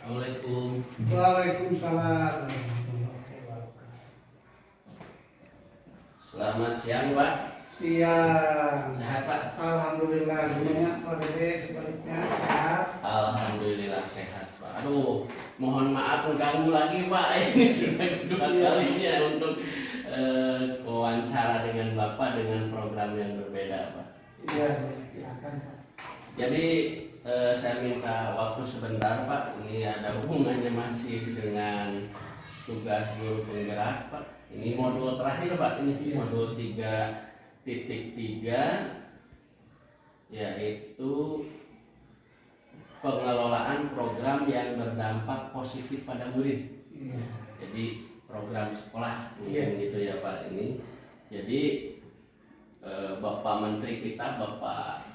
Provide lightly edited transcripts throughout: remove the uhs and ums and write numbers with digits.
Assalamualaikum. Waalaikumsalam. Selamat siang, Pak. Siang. Sehat, Pak? Alhamdulillah. Semuanya Pak Dede sebaliknya sehat. Alhamdulillah sehat, Pak. Aduh, mohon maaf mengganggu lagi, Pak. Ini sudah kedua kalinya untuk wawancara dengan Bapak dengan program yang berbeda, Pak. Iya, silakan. Jadi saya minta waktu sebentar, Pak. Ini ada hubungannya masih dengan tugas guru penggerak, Pak. Ini modul terakhir, Pak. Ini modul 3.3, yaitu pengelolaan program yang berdampak positif pada murid. Iya. Jadi program sekolah mungkin gitu ya, Pak. Ini jadi Bapak Menteri kita, Bapak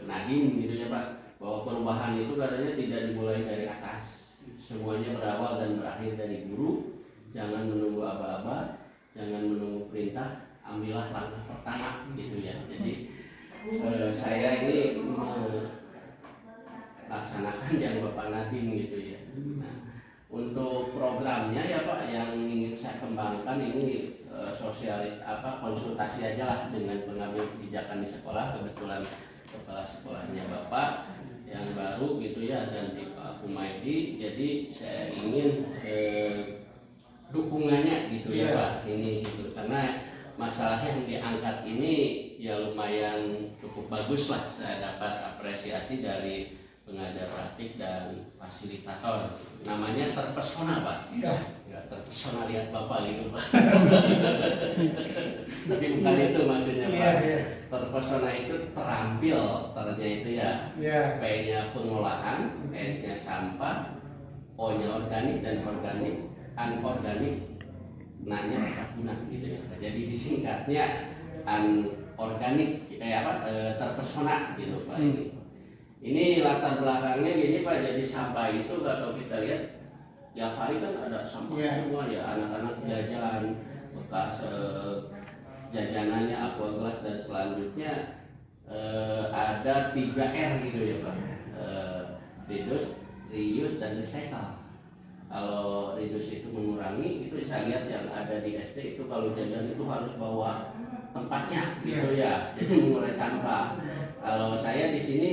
Nadiem gitu ya, Pak, bahwa perubahan itu katanya tidak dimulai dari atas, semuanya berawal dan berakhir dari guru. Jangan menunggu aba-aba, jangan menunggu perintah, ambillah langkah pertama gitu ya. Jadi saya ini melaksanakan yang Bapak Nadiem gitu ya. Nah, untuk programnya ya, Pak, yang ingin saya kembangkan ini konsultasi aja lah dengan pengambil kebijakan di sekolah. Kebetulan kepala sekolahnya Bapak yang baru gitu ya, ganti Pak Humaydi. Jadi saya ingin dukungannya gitu ya, Pak, ini gitu. Karena masalah yang diangkat ini ya lumayan cukup bagus lah, saya dapat apresiasi dari pengajar praktik dan fasilitator. Namanya terpesona, Pak. Iya. Ya, terpesona lihat Bapak gitu, Pak. Tapi bukan itu maksudnya, Pak. Iya. Terpesona itu terampil, ternya itu ya. Iya. P-nya pengolahan, S-nya sampah, O-nya organik dan organik, anorganik, N-nya guna gitu ya. Jadi disingkatnya anorganik, terpesona gitu, Pak. Ini latar belakangnya gini, Pak. Jadi sampah itu kalau kita lihat tiap hari kan ada sampah semua ya, anak-anak jajan bekas jajanannya, aquagelas dan selanjutnya ada 3R gitu ya, Pak. Reduce, reuse dan recycle. Kalau reduce itu mengurangi, itu saya lihat yang ada di SD itu kalau jajan itu harus bawa tempatnya gitu ya, jadi mengurai sampah. Kalau saya di sini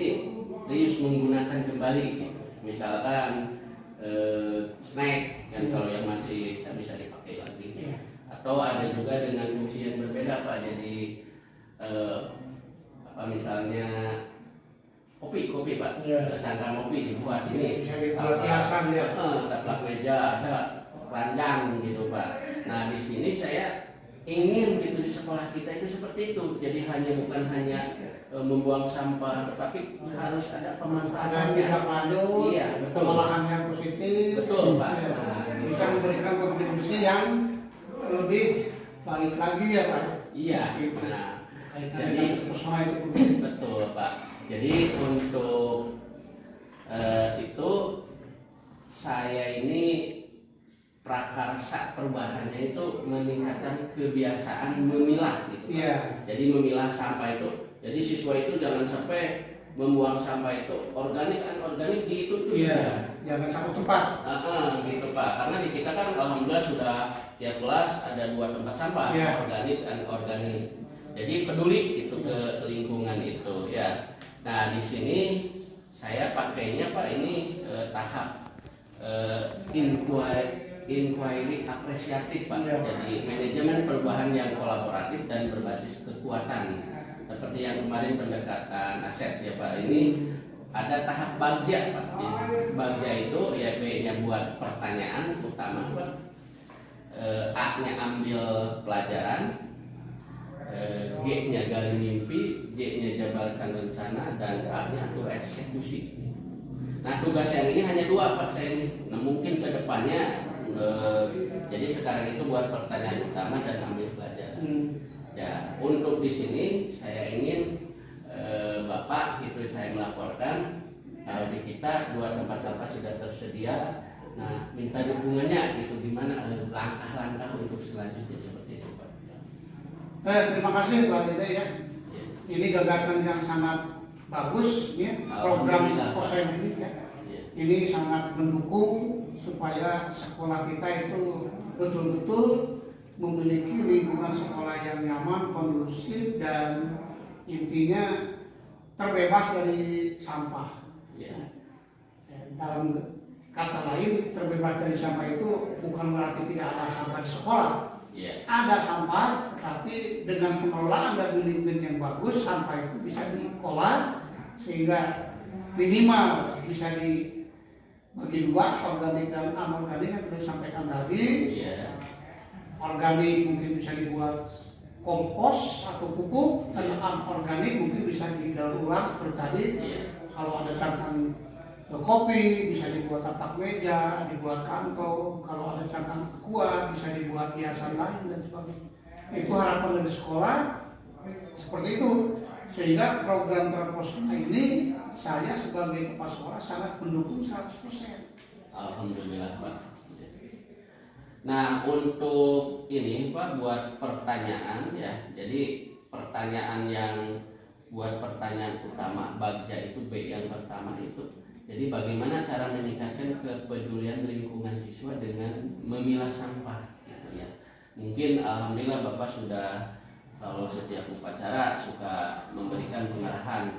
reuse, menggunakan kembali, misalkan snack kan, kalau yang masih bisa dipakai lagi. Atau ada juga dengan fungsi yang berbeda, Pak. Jadi misalnya kopi Pak, cangkang kopi dibuat ini Bisa dibuat hiasan ya. taplak meja, ada keranjang gitu, Pak. Nah di sini saya ingin gitu di sekolah kita itu seperti itu. Jadi bukan hanya membuang sampah, tetapi harus ada pemanfaatannya. Tidak lanjut, Iya, betul. pengolahan yang positif. Betul, Pak. Ya. Nah, Bisa memberikan kontribusi yang lebih baik lagi ya, Pak. Iya. Gitu. Nah, Kaitan jadi dengan personal itu. betul, Pak. Jadi untuk itu saya ini prakarsa perubahannya itu meningkatkan kebiasaan memilah gitu. Iya. Jadi memilah sampah itu. Jadi siswa itu jangan sampai membuang sampah itu organik anorganik gitu Iya. saja. Jangan satu tempat. Gitu, Pak. Karena di kita kan alhamdulillah sudah tiap kelas ada 2 tempat sampah, organik dan anorganik. Jadi peduli itu ke lingkungan itu ya. Nah di sini saya pakainya, Pak, ini tahap inquiry apresiatif, Pak. Jadi manajemen perubahan yang kolaboratif dan berbasis kekuatan. Seperti yang kemarin pendekatan aset ya, Pak. Ini ada tahap bagja, Pak. Bagja itu ya, B-nya buat pertanyaan utama, Pak. A-nya ambil pelajaran, G-nya gali mimpi, J-nya jabarkan rencana, dan A-nya atur eksekusi. Nah tugas yang ini hanya 2, Pak, saya ini. Nah mungkin ke depannya jadi sekarang itu buat pertanyaan utama dan ambil pelajaran. Ya, untuk di sini saya ingin Bapak gitu saya melaporkan kalau di kita 2 tempat sampah sudah tersedia. Nah, minta dukungannya gitu, gimana langkah-langkah untuk selanjutnya seperti itu, Pak. Terima kasih Pak Dede ya. Ini gagasan yang sangat bagus ya, program Alhamdulillah, Pak. POSEM ini ya. ini sangat mendukung supaya sekolah kita itu betul-betul memiliki lingkungan sekolah yang nyaman, kondusif, dan intinya terbebas dari sampah. Ya. Dalam kata lain, terbebas dari sampah itu bukan berarti tidak ada sampah di sekolah. Ya. Ada sampah, tetapi dengan pengelolaan dan manajemen yang bagus, sampah itu bisa diolah sehingga minimal bisa dibagi dua, organik dan anorganik yang sudah disampaikan tadi. Ya. Organik mungkin bisa dibuat kompos atau pupuk, dan anorganik mungkin bisa didaur ulang seperti tadi. Ya. Kalau ada cangkang kopi bisa dibuat tapak meja, dibuat kantong. Kalau ada cangkang aqua bisa dibuat hiasan lain dan sebagainya. Itu harapan dari sekolah seperti itu. Sehingga program Terposona ini saya sebagai kepala sekolah sangat mendukung 100%. Alhamdulillah Pak. Nah untuk ini Pak buat pertanyaan ya. Jadi pertanyaan yang buat pertanyaan utama Bagja itu B yang pertama itu. Jadi bagaimana cara meningkatkan kepedulian lingkungan siswa dengan memilah sampah gitu ya. Mungkin alhamdulillah Bapak sudah kalau setiap upacara suka memberikan pengarahan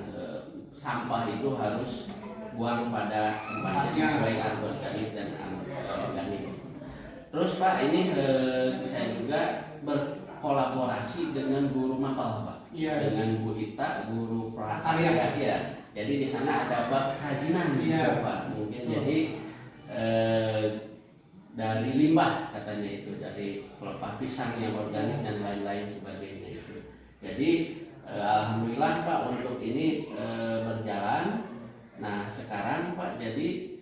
sampah itu harus buang pada tempatnya sesuai organik dan anorganik. Terus Pak ini saya juga berkolaborasi dengan guru mapal Pak. Iya. Dengan Bu Ita, guru prakarya ya. Jadi di sana ada bab kerajinan gitu Pak. Mungkin jadi dari limbah katanya itu, dari pelepah pisang yang organik dan lain-lain sebagainya itu. Jadi alhamdulillah Pak untuk ini berjalan. Nah sekarang Pak jadi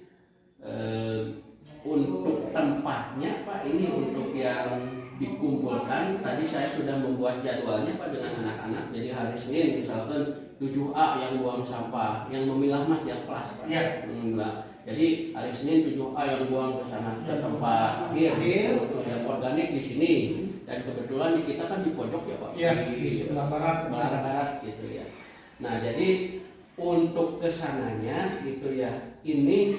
untuk tempatnya Pak ini untuk yang dikumpulkan tadi saya sudah membuat jadwalnya Pak dengan anak-anak. Jadi hari Senin misalkan 7A yang buang sampah, yang memilah mah yang plastik. Ya. Jadi hari Senin 7A yang buang ke sana ke tempat akhir untuk yang organik di sini. Dan kebetulan kita kan di pojok ya Pak. Ya, di sebelah barat gitu ya. Nah jadi untuk kesananya gitu ya. Ini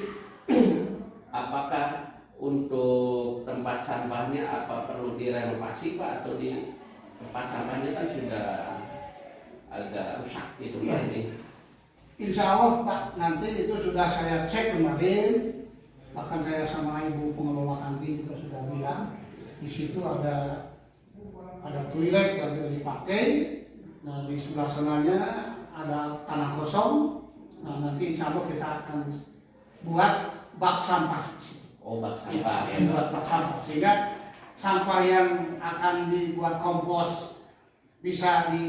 apakah untuk tempat sampahnya apa perlu direnovasi Pak, atau di tempat sampahnya kan sudah agak rusak gitu Pak ini? Insya Allah Pak, nanti itu sudah saya cek kemarin, bahkan saya sama ibu pengelola kantin juga sudah bilang di situ ada toilet yang tidak dipakai. Nah di sebelah sananya ada tanah kosong. Nah nanti insya Allah kita akan buat bak sampah. Oh bak sampah ya, buat bak sampah sehingga sampah yang akan dibuat kompos bisa di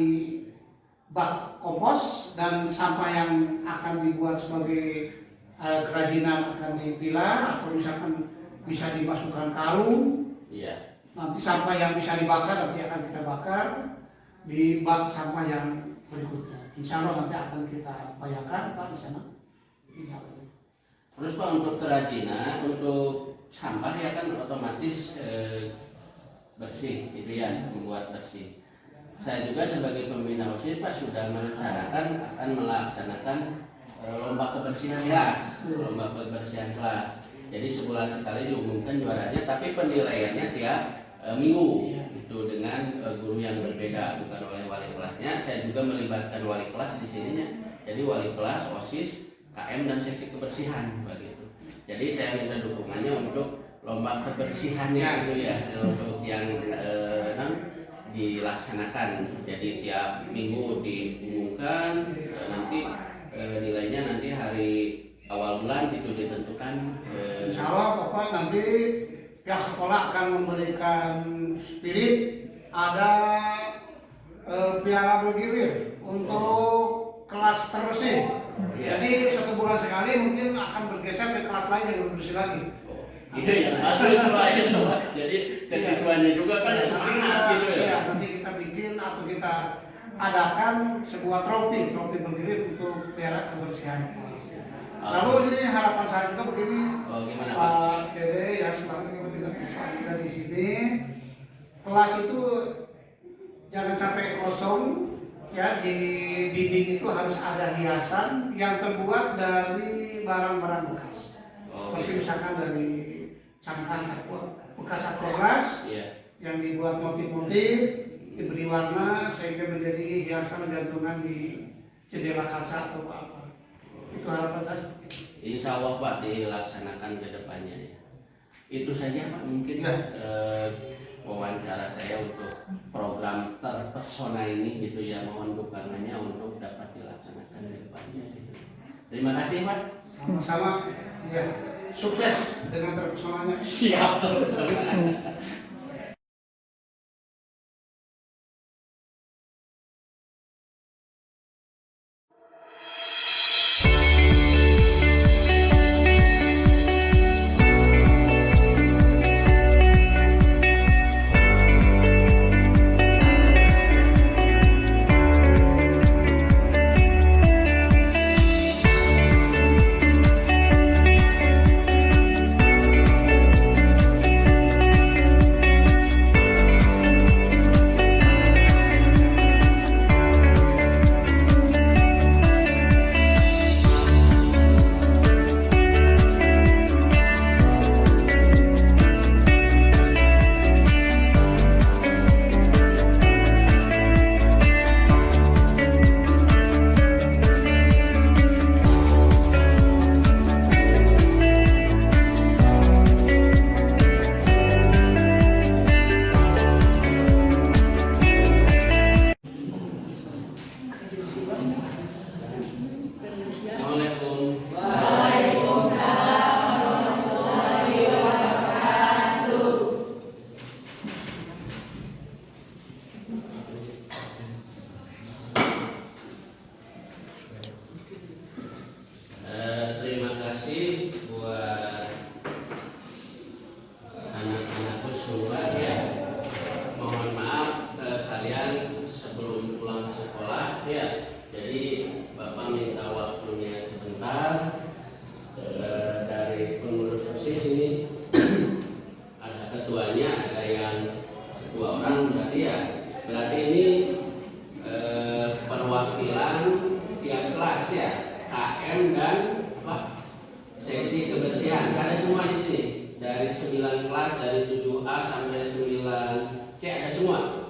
bak kompos, dan sampah yang akan dibuat sebagai kerajinan akan dipilah atau misalkan bisa dimasukkan karung. Iya. Nanti sampah yang bisa dibakar nanti akan kita bakar di bak sampah yang berikutnya. Insya Allah nanti akan kita upayakan Pak di sana. Insya Allah. Terus Pak untuk kerajinan, untuk sampah ya kan otomatis bersih gitu ya, membuat bersih. Saya juga sebagai pembina OSIS Pak sudah merencanakan akan melaksanakan lomba kebersihan kelas, Jadi sebulan sekali diumumkan juaranya, tapi penilaiannya tiap minggu itu dengan guru yang berbeda, bukan oleh wali kelasnya. Saya juga melibatkan wali kelas di sininya. Jadi wali kelas, OSIS, KM dan seksi kebersihan begitu. Jadi saya minta dukungannya untuk lomba kebersihannya gitu ya, untuk yang dilaksanakan. Jadi tiap minggu diumumkan, nanti nilainya nanti hari awal bulan itu ditentukan. Insya Allah Bapak nanti pihak sekolah akan memberikan spirit, ada piala bergilir untuk kelas terbersih. Jadi 1 bulan sekali mungkin akan bergeser ke kelas lain yang lebih bersih lagi. Iya yang bagus Pak itu. Jadi kesiswanya juga kan semangat gitu ya. Iya, nanti kita bikin atau kita adakan sebuah trofi bergilir untuk piala kebersihan kelas. Lalu ini harapan saya juga begini, gimana Pak Dede ya selaku pimpinan siswa juga di sini, kelas itu jangan sampai kosong. Ya, di dinding itu harus ada hiasan yang terbuat dari barang-barang bekas. Seperti misalkan dari cangkang bekas akrogas yang dibuat motif-motif, diberi warna sehingga menjadi hiasan gantungan di jendela kaca atau apa. Itu harapan saya. Insya Allah Pak dilaksanakan ke depannya ya. Itu saja Pak mungkin wawancara saya untuk program terpesona ini gitu ya, mohon dukungannya untuk dapat dilaksanakan ke depannya gitu. Terima kasih Pak. Sama-sama ya, sukses dengan terpesonanya. Siap terpesona. Terima kasih buat anak-anakku semua ya. Mohon maaf kalian sebelum pulang sekolah ya. Jadi Bapak minta waktunya sebentar. Dari pengurus OSIS ini ada ketuanya, ada yang 2 orang berarti ya. Berarti ini perwakilan tiap kelas ya. KM dan seksi kebersihan ada semua di sini, dari 9 kelas, dari 7A sampai 9C ada semua.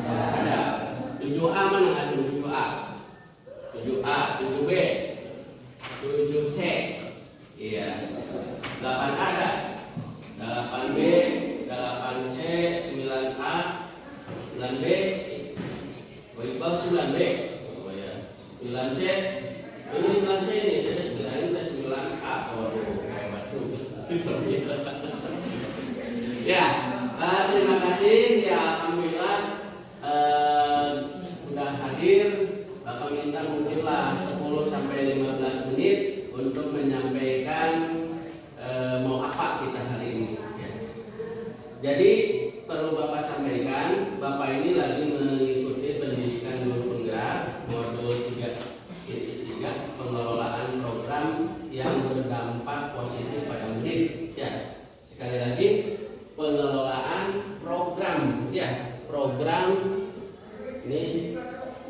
Ada 7A mana ngacung 7A, 7A, 7B, 7C, iya, 8A ada, 8B, 8C, 9A, 9B, Iqbal 9B, oh ya, 9C. Ini 9C ini, jadi 9 ini 9A. Waduh, hebat tuh. Ya, terima kasih. Ya, alhamdulillah udah hadir. Bapak minta mungkinlah 10 sampai 15 menit untuk menyampaikan mau apa kita hari ini. Ya. Jadi perlu Bapak sampaikan, Bapak ini lagi mengikuti pendidikan guru penggerak modul 3. Pengelolaan program yang berdampak positif pada murid ya. Sekali lagi, pengelolaan program ya, program ini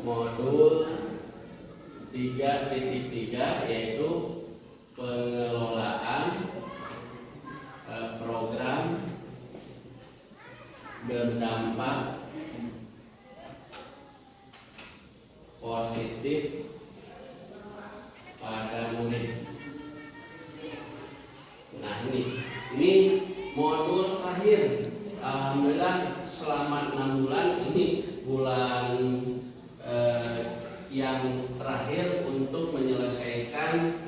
modul 3.3 yaitu pengelolaan program berdampak positif pada murid. Nah ini modul terakhir. Alhamdulillah selama 6 bulan ini bulan yang terakhir untuk menyelesaikan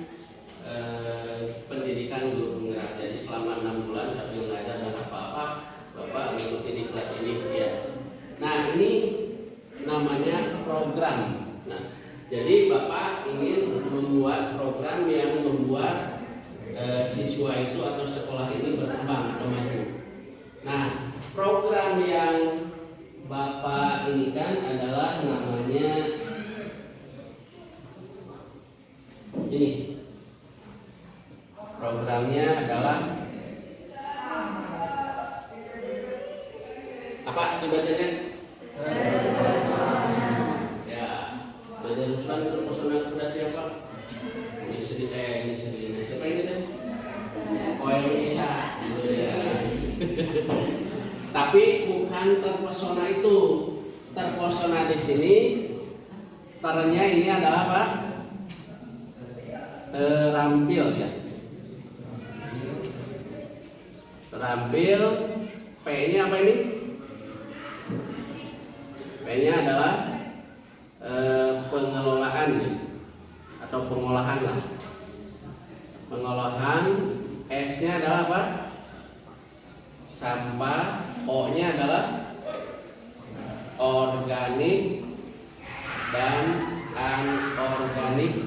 pendidikan guru penggerak. Jadi selama 6 bulan sambil ngajar dan apa-apa Bapak mengikuti di kelas ini ya. Nah ini namanya program. Nah jadi Bapak ingin membuat program yang membuat siswa itu atau sekolah ini berkembang atau maju. Nah, program yang Bapak ini kan adalah namanya ini. Programnya adalah apa dibacanya? Terpesona kepada siapa? Ini sedih. Siapa yang kita? tapi bukan terpesona itu. Terpesona di sini ternya ini adalah apa? Terampil ya. Terampil. P-nya apa ini? P-nya adalah pengelolaan ya, atau pengolahan lah. Pengolahan. S-nya adalah apa? Sampah. O-nya adalah organik dan anorganik.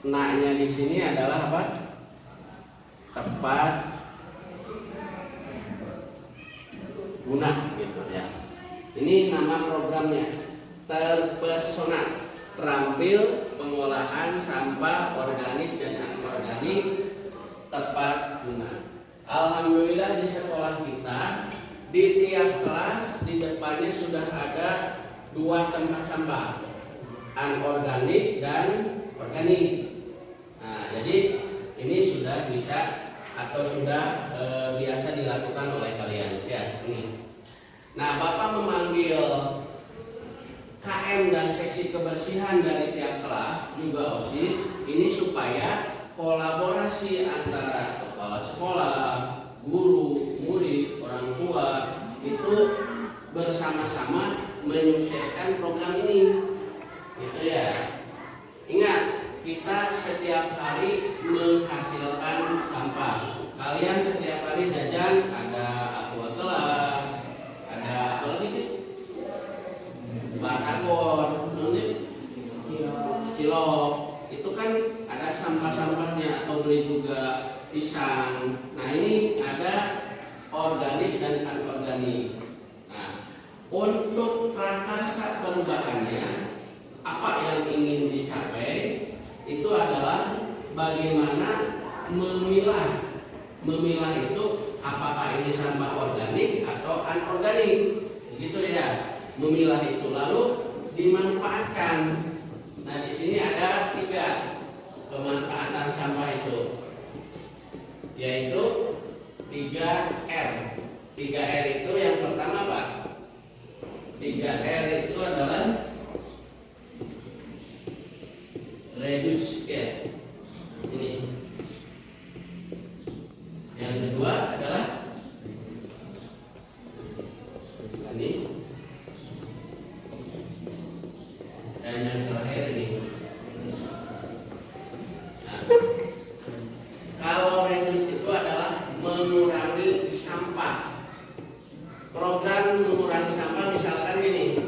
Nah-nya di sini adalah apa? Tepat guna gitu ya. Ini nama programnya, Terpesona, terampil pengolahan sampah organik dan anorganik tepat guna. Alhamdulillah di sekolah kita di tiap kelas di depannya sudah ada 2 tempat sampah, anorganik dan organik. Nah, jadi ini sudah bisa atau sudah biasa dilakukan oleh kalian ya ini. Nah, Bapak memanggil KM dan seksi kebersihan dari tiap kelas juga OSIS ini supaya kolaborasi antara kepala sekolah, guru, murid, orang tua itu bersama-sama menyukseskan program ini. Gitu ya. Ingat, kita setiap hari menghasilkan sampah. Kalian setiap hari jajan ada aqua kelas, ada apa lagi sih? Batagor, cilok. Itu kan ada sampah-sampahnya, atau beli juga pisang. Nah, ini ada organik dan anorganik. Nah, untuk prakarsa perubahannya, apa yang ingin dicapai itu adalah bagaimana memilah. Memilah itu apakah ini sampah organik atau anorganik, begitu ya. Memilah itu lalu dimanfaatkan. Nah, di sini ada 3 pemanfaatan sampah itu, yaitu 3R. 3R itu yang pertama apa? 3R itu adalah reduce ya. Ini. Yang kedua adalah ini. Dan yang terakhir ini. Nah, kalau reduce itu adalah mengurangi sampah. Program mengurangi sampah misalkan gini.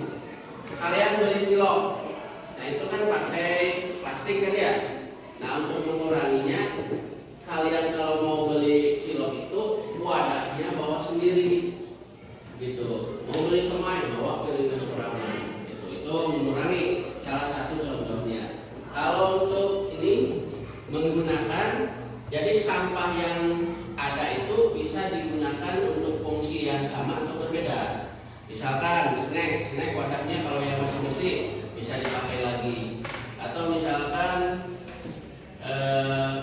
Kalian beli cilok. Nah, itu kan pakai plastik kan ya. Nah, untuk menguranginya, kalian kalau mau beli cilok itu wadahnya bawa sendiri, gitu. Mau beli somai bawa ke dinas sorangan, gitu. Itu mengurangi, salah satu contohnya. Kalau untuk ini menggunakan, jadi sampah yang ada itu bisa digunakan untuk fungsi yang sama atau berbeda. Misalkan snack wadahnya kalau yang masih bersih bisa dipakai lagi. Atau misalkan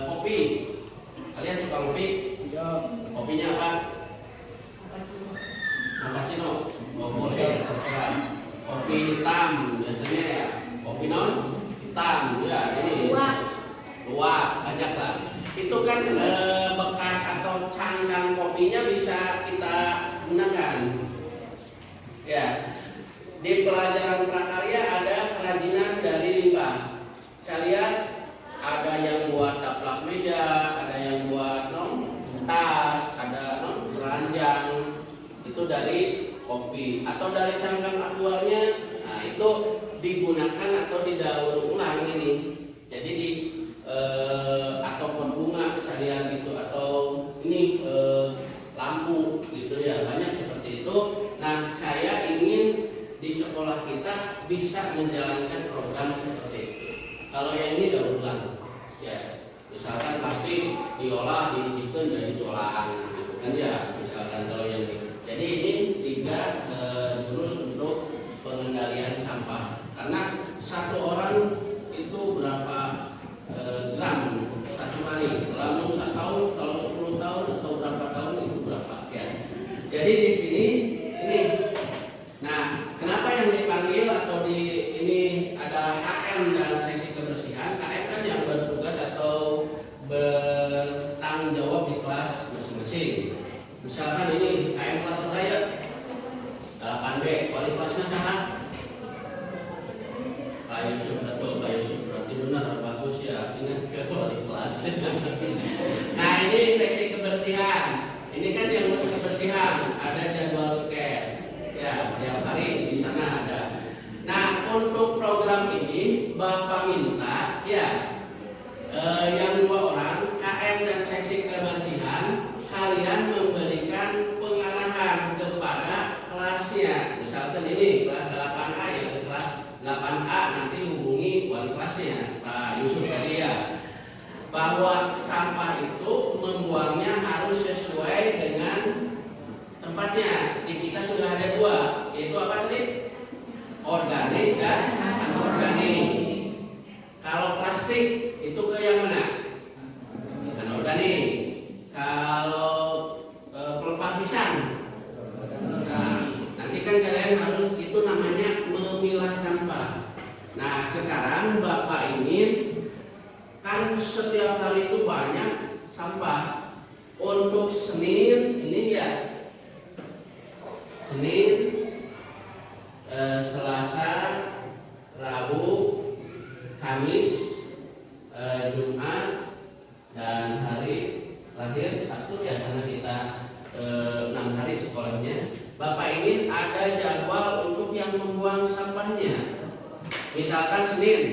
kopi, kalian suka kopi? Kopinya apa? Cappuccino? Oh, boleh, terserah. Kopi hitam biasanya ya. Kopi non hitam ya, ini luwak banyak lah. Itu kan bekas atau cangkang kopinya bisa kita gunakan. Ya, di pelajaran prakarya ada kerajinan dari limbah. Saya lihat ada yang buat taplak meja, ada yang buat tas, ada keranjang. Itu dari kopi atau dari cangkang aquarnya. Nah, itu digunakan atau didaur ulang ini. Jadi di atau pot bunga misalnya gitu, atau ini lampu gitu ya, banyak seperti itu. Nah, saya ingin di sekolah kita bisa menjalankan program seperti itu. Kalau yang ini daur ulang, ya, misalkan plastik diolah, dibikin jadi tulang, gitu kan ya. Misalkan kalau yang ini. Jadi ini 3 jurus untuk pengendalian sampah. Karena satu orang itu berapa gram satu hari. Dalam 1 tahun, kalau 10 tahun atau berapa tahun itu berapa ya. tanggung jawab di kelas masing-masing. Misalkan ini KM kelas raya 8B, wali kelasnya saha? Pak Yusuf, betul Pak Yusuf, berarti benar bagus ya, ingat ke wali kelas. Nah ini seksi kebersihan, ini kan yang ngurus kebersihan, ada jadwal care, ya tiap hari di sana ada. Nah untuk program ini Bapak minta ya yang 2 orang KM dan seksi kebersihan kalian memberikan pengarahan kepada kelasnya. Misalkan ini kelas 8A ya, kelas 8A nanti hubungi wali kelasnya Pak Yusuf tadi ya, bahwa sampah itu membuangnya harus sesuai dengan tempatnya. Di kita sudah ada 2, yaitu apa tadi? Organik dan anorganik. Kalau plastik itu ke yang mana? Anorganik. Kalau pelepah pisang, nah, nanti kan kalian harus itu namanya memilah sampah. Nah sekarang Bapak ingin kan setiap hari itu banyak sampah. Untuk Senin ini ya, Senin, Selasa, Rabu, Kamis, Jumat, dan hari terakhir Sabtu ya, karena kita 6 hari sekolahnya. Bapak ingin ada jadwal untuk yang membuang sampahnya. Misalkan Senin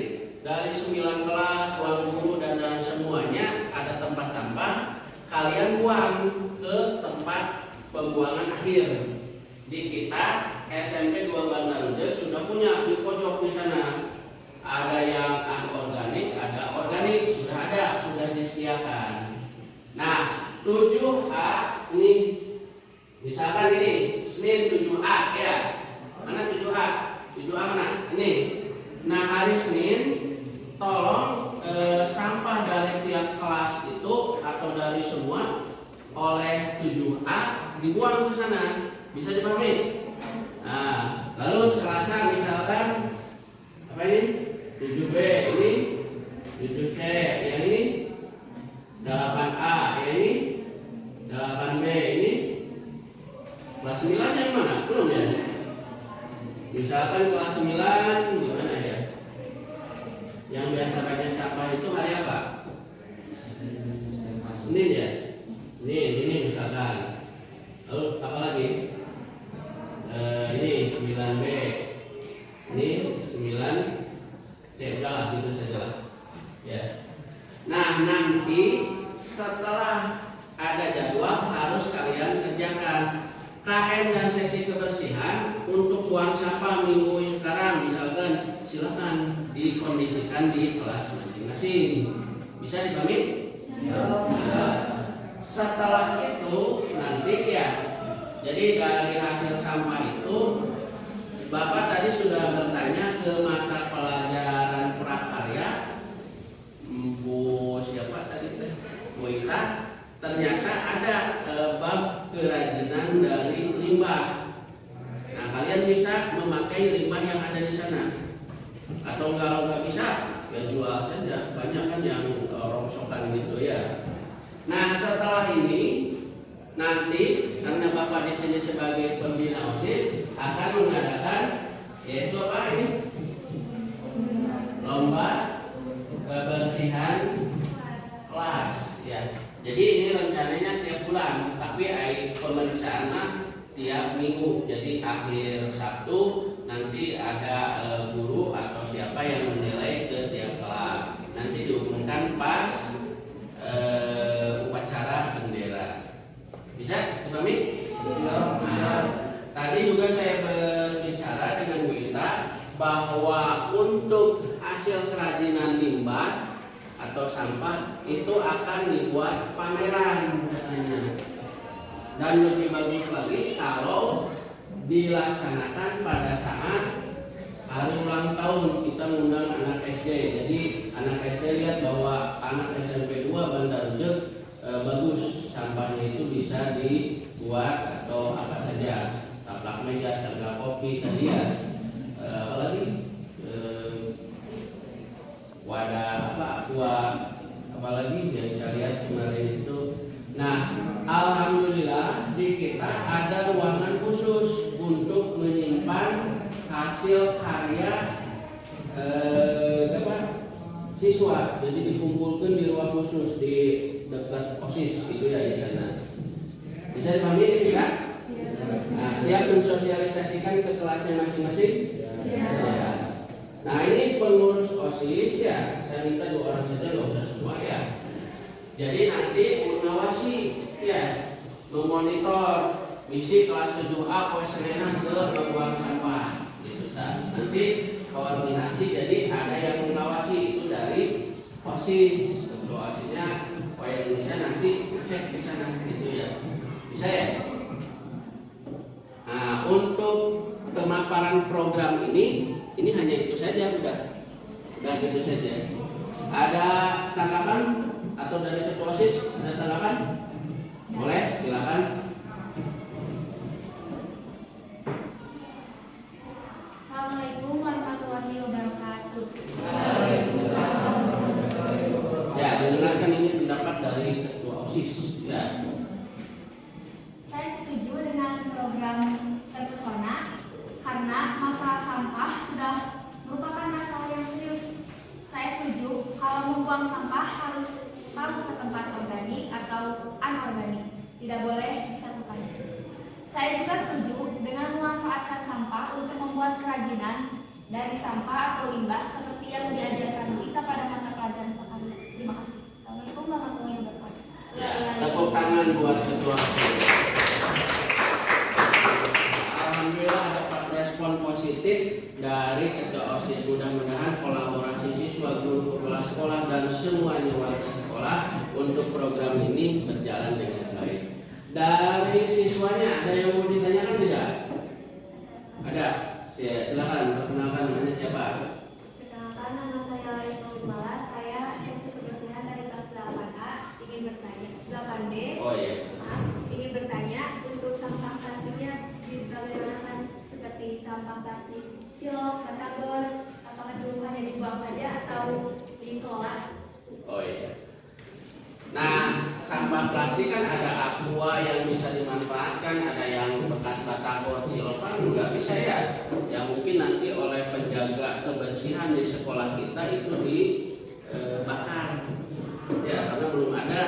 dari 9 kelas, ruang guru dan semuanya ada tempat sampah, kalian buang ke tempat pembuangan akhir. Di kita SMP 2 Bandar Udeg sudah punya di pojok di sana. Ada yang anorganik, ada organik, sudah ada, sudah disediakan. Nah, 7A ini misalkan ini Senin 7A ya. Mana 7A? 7A mana? Ini. Nah, hari Senin tolong sampah dari tiap kelas itu atau dari semua oleh 7A dibuang ke sana. Bisa dipahami? Nah, lalu Selasa misalkan apa ini? 7B ini, 7C yang ini, 8A yang ini, 8B ini, kelas 9 yang mana? Belum ya? Misalkan kelas 9 gimana ya? Yang biasa banyak sampah itu hari apa? Senin ya? Ini misalkan. Lalu apa lagi? Ini 9B, ini 9C, udahlah gitu saja ya. Nah nanti setelah ada jadwal harus kalian kerjakan. KM dan seksi kebersihan untuk buang sampah minggu sekarang misalkan silakan dikondisikan di kelas masing-masing. Bisa dipahami? Ya. Setelah itu nanti ya, jadi dari hasil sampah itu Bapak tadi sudah bertanya ke mata pelajaran prakarya Bu siapa tadi teh? Bu Ita, ternyata ada bab kerajinan dari limbah. Nah kalian bisa memakai limbah yang ada di sana. Atau kalau nggak bisa ya jual saja. Banyak kan yang rongsokan gitu ya. Nah setelah ini nanti karena Bapak di sini sebagai pembina OSIS akan mengadakan yaitu apa ini? Lomba kebersihan kelas ya. Jadi ini rencananya tiap bulan, tapi pemeriksaan tiap minggu. Jadi akhir Sabtu nanti ada guru atau siapa yang menilai ke tiap kelas. Nanti diumumkan pas upacara bendera. Bisa, Mami? Nah, tadi juga saya berbicara dengan Bu Ita bahwa untuk hasil kerajinan limbah atau sampah itu akan dibuat pameran katanya. Dan lebih bagus lagi kalau dilaksanakan pada saat hari ulang tahun, kita mengundang anak SD. Jadi anak SD lihat bahwa anak SMP 2 Bandar Udeg bagus, sampahnya itu bisa dibuat atau apa saja, taplak meja, taplak kopi tadi ya, apalagi wadah apa aqua, apalagi yang saya lihat kemarin itu di kita ada ruangan khusus untuk menyimpan hasil karya siswa. Jadi dikumpulkan di ruang khusus di dekat OSIS itu ya di sana. Bisa dipahami ini bisa? Nah, siap mensosialisasikan ke kelasnya masing-masing? Ya. Nah, ini pengurus OSIS ya, saya minta 2 orang saja, nggak usah semua ya. Jadi nanti mengawasi ya, memonitor misi kelas 7A poe Senin ke membuang sampah gitu kan. Nanti koordinasi, jadi ada yang mengawasi itu dari OSIS. Untuk OSISnya poe Indonesia nanti cek di sana gitu ya. Bisa ya? Nah, untuk pemaparan program ini hanya itu saja, udah gitu saja. Ada tanggapan atau dari ketua OSIS ada tanggapan? Boleh, silakan. Assalamualaikum warahmatullahi wabarakatuh. Ya, dengarkan ini pendapat dari ketua OSIS. Ya. Saya setuju dengan program terpesona karena masalah sampah sudah merupakan masalah yang serius. Saya setuju kalau membuang sampah harus tahu ke tempat organik atau anorganik, tidak boleh disatukan. Saya juga setuju dengan memanfaatkan sampah untuk membuat kerajinan dari sampah atau limbah seperti yang diajarkan kita pada mata pelajaran pertama. Terima kasih. Assalamualaikum warahmatullahi wabarakatuh. Ya, tepuk tangan buat ketua OSIS. Alhamdulillah dapat respon positif dari ketua OSIS. Mudah-mudahan kolaborasi siswa, guru, kepala sekolah dan semuanya warga sekolah untuk program ini berjalan dengan baik. Dari siswanya ada yang mau ditanyakan tidak? Ada? Ya, silakan perkenalkan namanya siapa? Perkenalkan, nama saya Laila Umala. Saya SD Kebersihan dari kelas 8A. Ingin bertanya, 8D. Oh iya. Ingin bertanya untuk sampah plastiknya dibagaimanakan, seperti sampah plastik cilok, batagor, apakah itu hanya dibuang saja atau dikelola? Oh iya. Nah, sampah plastik kan ada aqua yang bisa dimanfaatkan, ada yang bekas batagor, cilokan nggak bisa ya. Yang mungkin nanti oleh penjaga kebersihan di sekolah kita itu dibakar. Ya, karena belum ada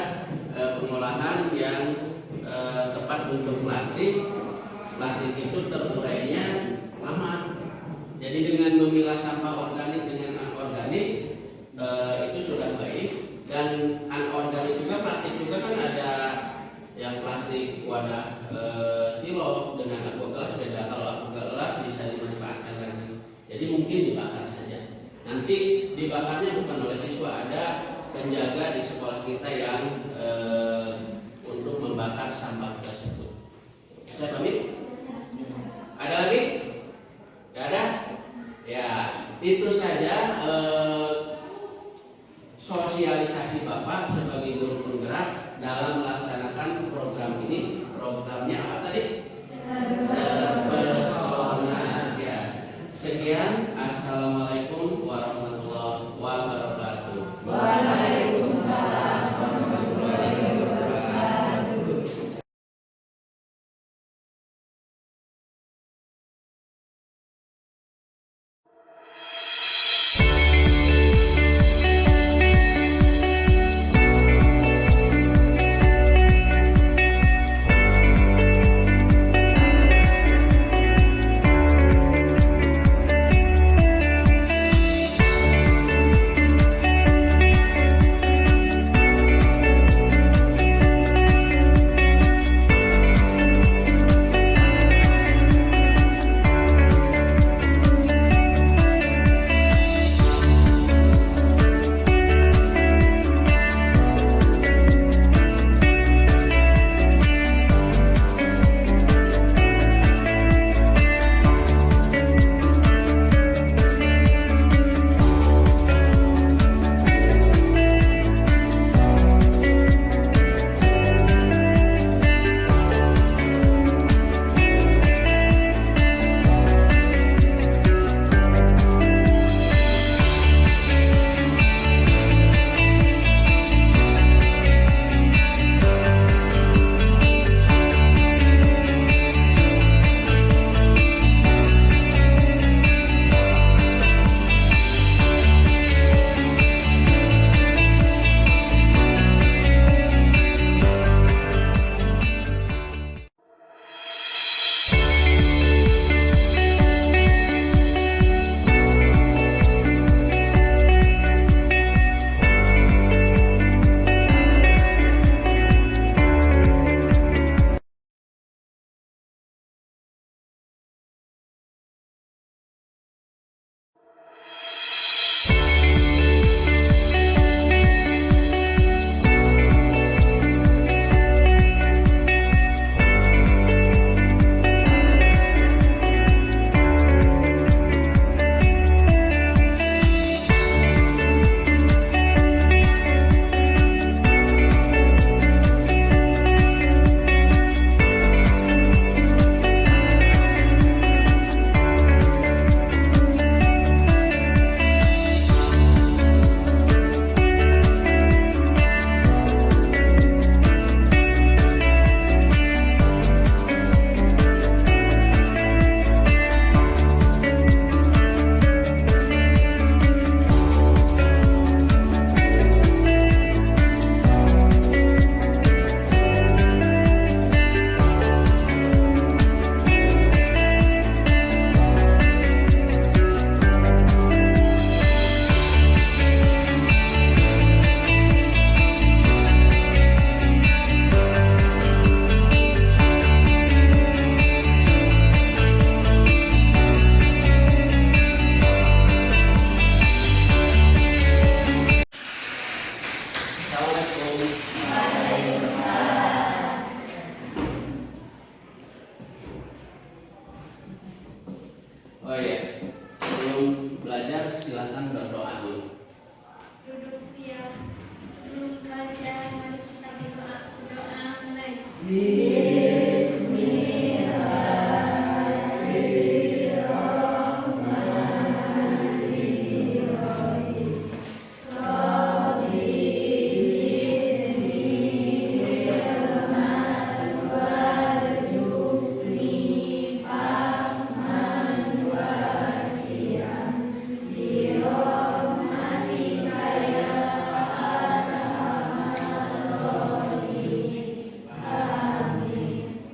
pengolahan yang tepat untuk plastik. Plastik itu terurainya lama. Jadi dengan memilah sampah organik dengan anorganik itu sudah baik. Dan anorganik juga, plastik juga kan ada yang plastik wadah cilok dengan aqua gelas beda. Kalau aqua gelas bisa dimanfaatkan lagi. Jadi mungkin dibakar saja. Nanti dibakarnya bukan oleh siswa, ada penjaga di sekolah kita yang untuk membakar sampah tersebut. Saya pamit. Ada lagi? Gak ada? Ya, itu saja sosialisasi Bapak sebagai guru penggerak dalam melaksanakan program ini. Programnya apa tadi? Terpesona. Ya. Sekian. Assalamualaikum warahmatullahi wabarakatuh. Waalaikumsalam.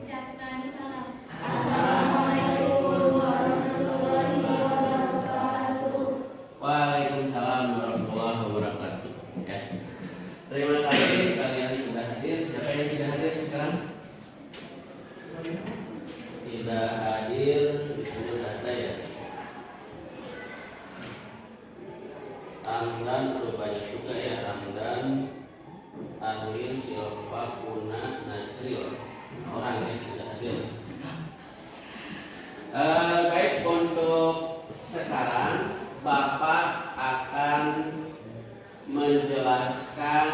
Ucapkan salam. Assalamualaikum warahmatullahi wabarakatuh. Waalaikumsalam warahmatullahi wabarakatuh. Ya. Terima kasih kalian sudah hadir. Siapa yang tidak hadir sekarang? Tidak hadir di sini ada ya. Ramdan tuh banyak juga ya, Ramdan, Ahlin, Silva, Puna, Najril. Orang yang tidak hadir. Baik, untuk sekarang Bapak akan menjelaskan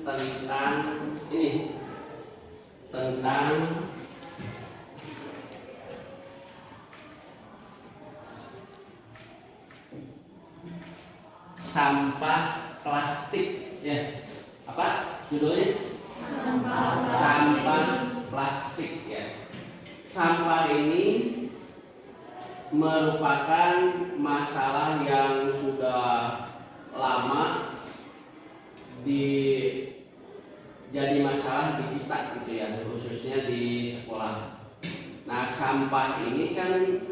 tentang ini, tentang sampah plastik ya. Apa judulnya? Sampah plastik ya. Sampah ini merupakan masalah yang sudah lama jadi masalah di kita gitu ya, khususnya di sekolah. Nah, sampah ini kan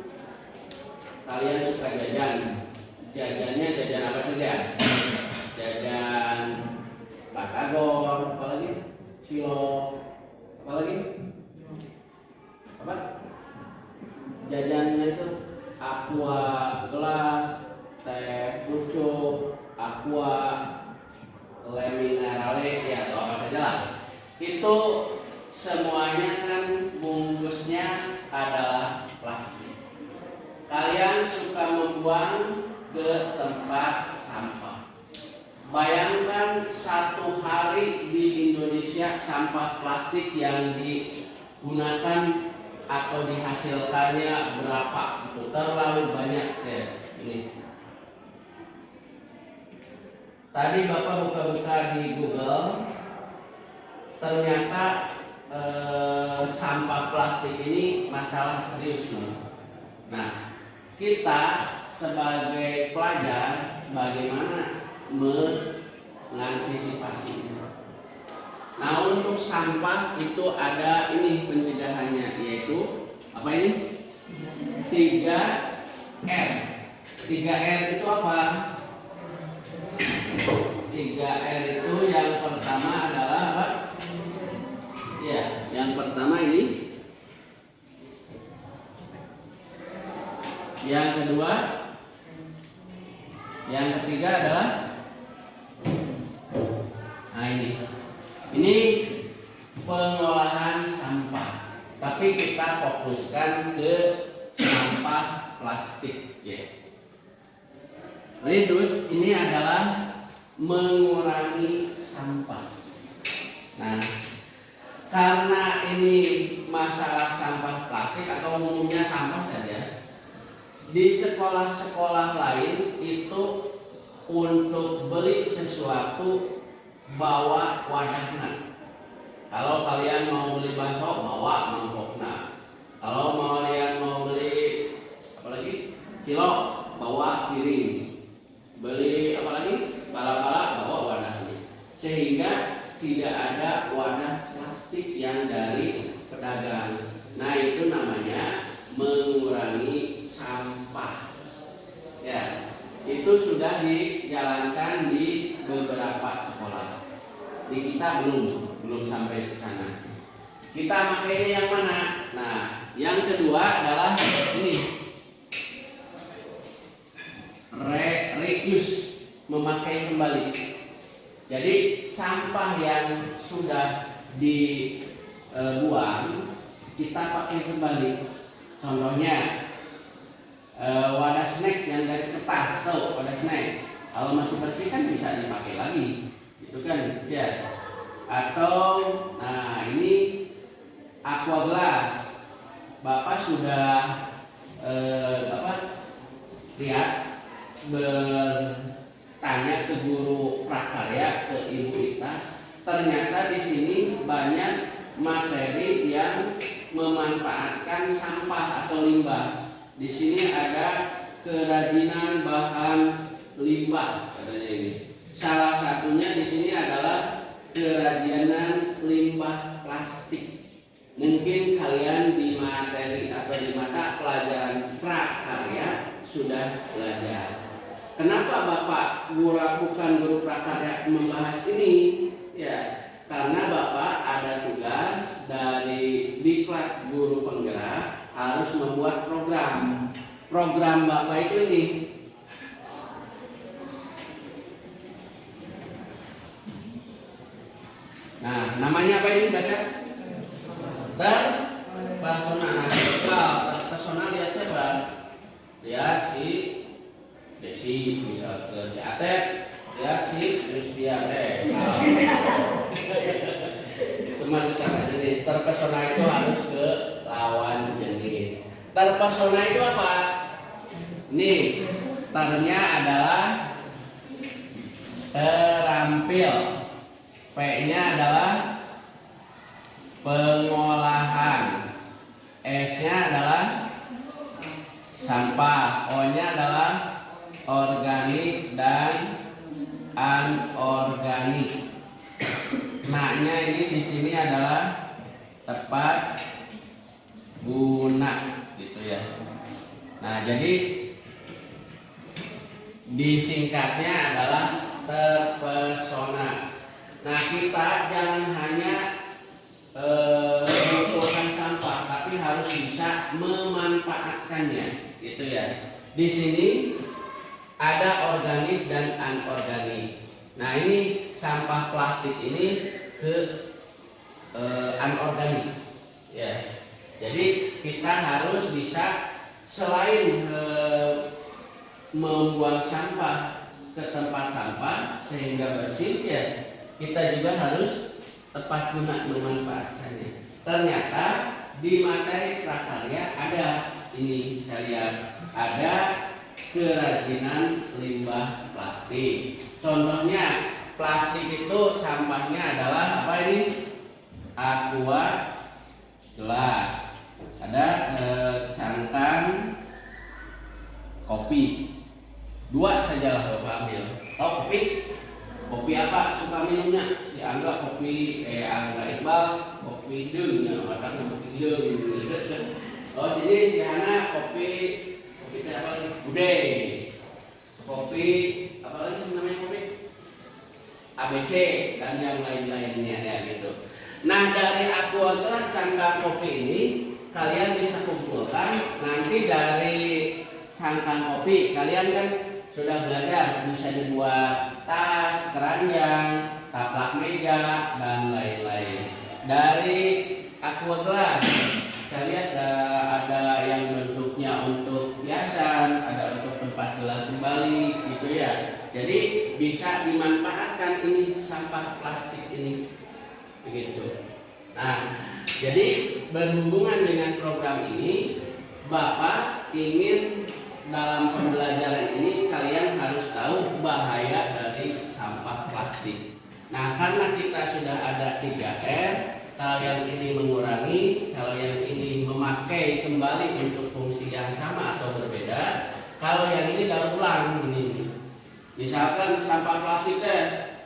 kalian suka jajannya jajan apa saja? Jajan batagor, apalagi cilok, apalagi apa? Jajannya itu aqua gelas, teh pucuk, aqua, le minerale ya atau apa saja lah. Itu semuanya kan bungkusnya adalah plastik. Kalian suka membuang ke tempat sampah. Bayangkan satu hari di Indonesia sampah plastik yang digunakan atau dihasilkannya berapa? Itu terlalu banyak ya. Ini. Tadi Bapak buka-buka di Google, ternyata sampah plastik ini masalah serius. Nah, kita sebagai pelajar bagaimana mengantisipasi? Nah, untuk sampah itu ada ini pencegahannya, yaitu apa ini? 3R. 3R itu apa? 3R itu yang pertama adalah apa? Ya, yang pertama ini. Yang kedua, yang ketiga adalah nah ini pengolahan sampah. Tapi kita fokuskan ke sampah plastik ya. Reduce ini adalah mengurangi sampah. Nah, karena ini masalah sampah plastik atau umumnya sampah saja, di sekolah-sekolah lain itu untuk beli sesuatu bawa wadahnya. Kalau kalian mau beli bakso bawa mangkoknya. Kalau kalian mau beli apa lagi? Cilok bawa piring. Beli apa lagi? Bala-bala bawa wadahnya. Sehingga tidak ada wadah plastik yang dari pedagang. Nah, itu namanya mengurangi sampah. Ya, itu sudah dijalankan di beberapa sekolah. Di kita belum sampai ke sana. Kita makainya yang mana? Nah, yang kedua adalah ini. Reuse, memakai kembali. Jadi sampah yang sudah dibuang kita pakai kembali. Contohnya wadah snack yang dari kertas, tuh wadah snack. Kalau masih bersih kan bisa dipakai lagi, gitu kan? Ya. Atau, nah ini aqua gelas, Bapak sudah lihat bertanya ke guru prakarya, ke Ibu Ita, ternyata di sini banyak materi yang memanfaatkan sampah atau limbah. Di sini ada kerajinan bahan limbah katanya ini. Salah satunya di sini adalah kerajinan limbah plastik. Mungkin kalian di materi atau di mata pelajaran prakarya sudah belajar. Kenapa Bapak bukan guru prakarya membahas ini? Ya, karena Bapak ada tugas dari Diklat Guru Penggerak harus membuat program. Program Bapak itu ini. Nah, namanya apa ini baca? Terpesona. Nah, terpesona lihat siapa? Lihat si Desi, bisa ke si Atep, lihat si Christian. Itu masih sama jenis. Terpesona itu harus ke lawan jenis. Terpesona itu apa? Nih, ternya adalah terampil. P-nya adalah pengolahan, S-nya adalah sampah, O-nya adalah organik dan anorganik. Nah-nya ini di sini adalah tepat guna, gitu ya. Nah, jadi disingkatnya adalah terpesona. Nah, kita jangan hanya mengumpulkan sampah, tapi harus bisa memanfaatkannya, gitu ya. Di sini ada organik dan anorganik. Nah, ini sampah plastik ini ke anorganik, ya. Jadi kita harus bisa selain membuang sampah ke tempat sampah sehingga bersih, ya, kita juga harus tepat guna memanfaatkannya. Ternyata di materi prakarya ada ini, saya lihat ada kerajinan limbah plastik. Contohnya plastik itu sampahnya adalah apa ini? Aqua gelas. Ada cangkang kopi. 2 sajalah Bapak ambil. Tahu kopi? Kopi apa suka minumnya? Si Angga kopi, Angga Iqbal kopi deng, ya, matang kopi deng. Oh, sini si Hana kopi apa lagi? Bude. Kopi apa lagi namanya kopi? ABC dan yang lain-lainnya, ya, gitu. Nah, dari aqua gelas cangkang kopi ini kalian bisa kumpulkan. Nanti dari cangkang kopi kalian kan sudah belajar bisa dibuat tas, keranjang, taplak meja, dan lain-lain. Dari aqua gelas saya lihat ada yang bentuknya untuk hiasan, ada untuk tempat gelas kembali, gitu ya. Jadi bisa dimanfaatkan ini sampah plastik ini, begitu. Nah, jadi berhubungan dengan program ini, Bapak ingin dalam pembelajaran ini kalian harus tahu bahaya dari sampah plastik. Nah, karena kita sudah ada 3R, kalau yang ini mengurangi, kalau yang ini memakai kembali untuk fungsi yang sama atau berbeda, kalau yang ini daur ulang ini. Misalkan sampah plastik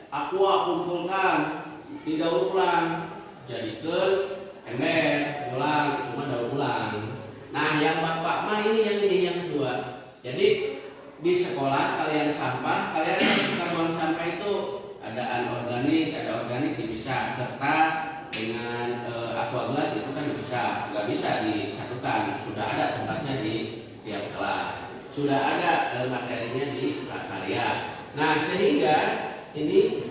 aqua kumpulkan, didaur ulang, jadikan ember, ulang, cuma daur ulang. Nah, yang Bapak mah ini yang kedua. Jadi di sekolah kalian sampah, kalian suka buang sampah itu ada anorganik, ada organik, bisa kertas dengan aqua gelas itu kan nggak bisa disatukan. Sudah ada tempatnya di tiap kelas, sudah ada materinya di prakarya. Nah, sehingga ini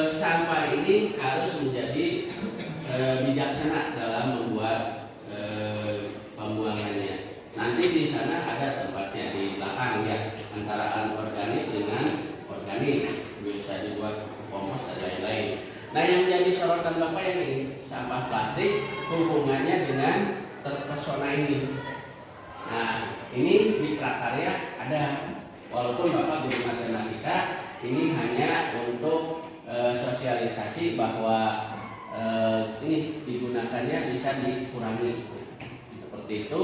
sampah ini harus menjadi bijaksana dalam membuat pembuangannya. Nanti di sana ada tempatnya di belakang, ya, antara anorganik dengan organik, bisa dibuat kompos dan lain-lain. Nah, yang jadi sorotan Bapak yang ini, sampah plastik hubungannya dengan terpesona ini. Nah, ini di prakarya ada, walaupun Bapak guru matematika, ini hanya untuk sosialisasi bahwa ini digunakannya bisa dikurangi. Seperti itu,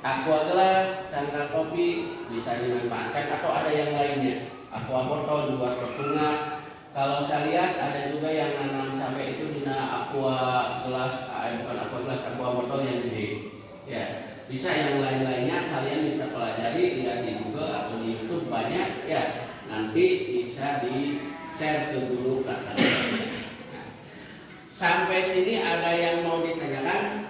aqua gelas, cangkang kopi bisa dimanfaatkan atau ada yang lainnya. Aqua botol dibuat bunga. Kalau saya lihat ada juga yang nanam cabai itu di aqua gelas, bukan aqua gelas, aqua botol yang gede. Ya, bisa yang lain-lainnya kalian bisa pelajari, lihat di Google atau di YouTube banyak ya. Nanti bisa di share ke guru kalian. Nah, sampai sini ada yang mau ditanyakan?